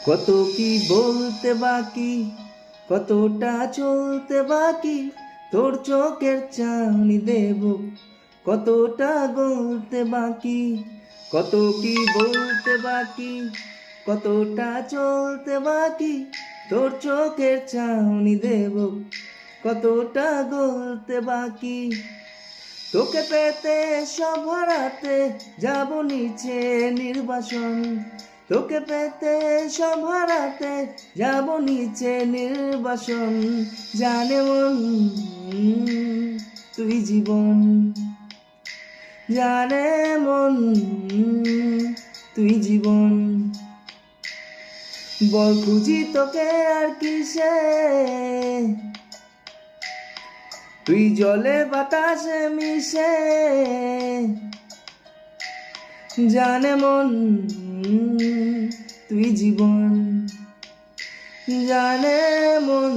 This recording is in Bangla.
কত কি বলতে বাকি, কতটা চলতে বাকি, তোর চোখের চাহনি দেব কতটা গলতে বাকি। কত কি বলতে বাকি, কতটা চলতে বাকি, তোর চোখের চাহনি দেব কতটা গলতে বাকি। তোকে পেতে সব হারাতে যাব নিচে নির্বাসন, তোকে পেতে সব হারাতে যাব নিচে নির্বাসন। জানে মন তুই জীবন, জানে মন তুই জীবন। বল খুঁজি তোকে আর কিসে, তুই জলে বাতাসে মিশে। জানে মন তুই জীবন, জানে মন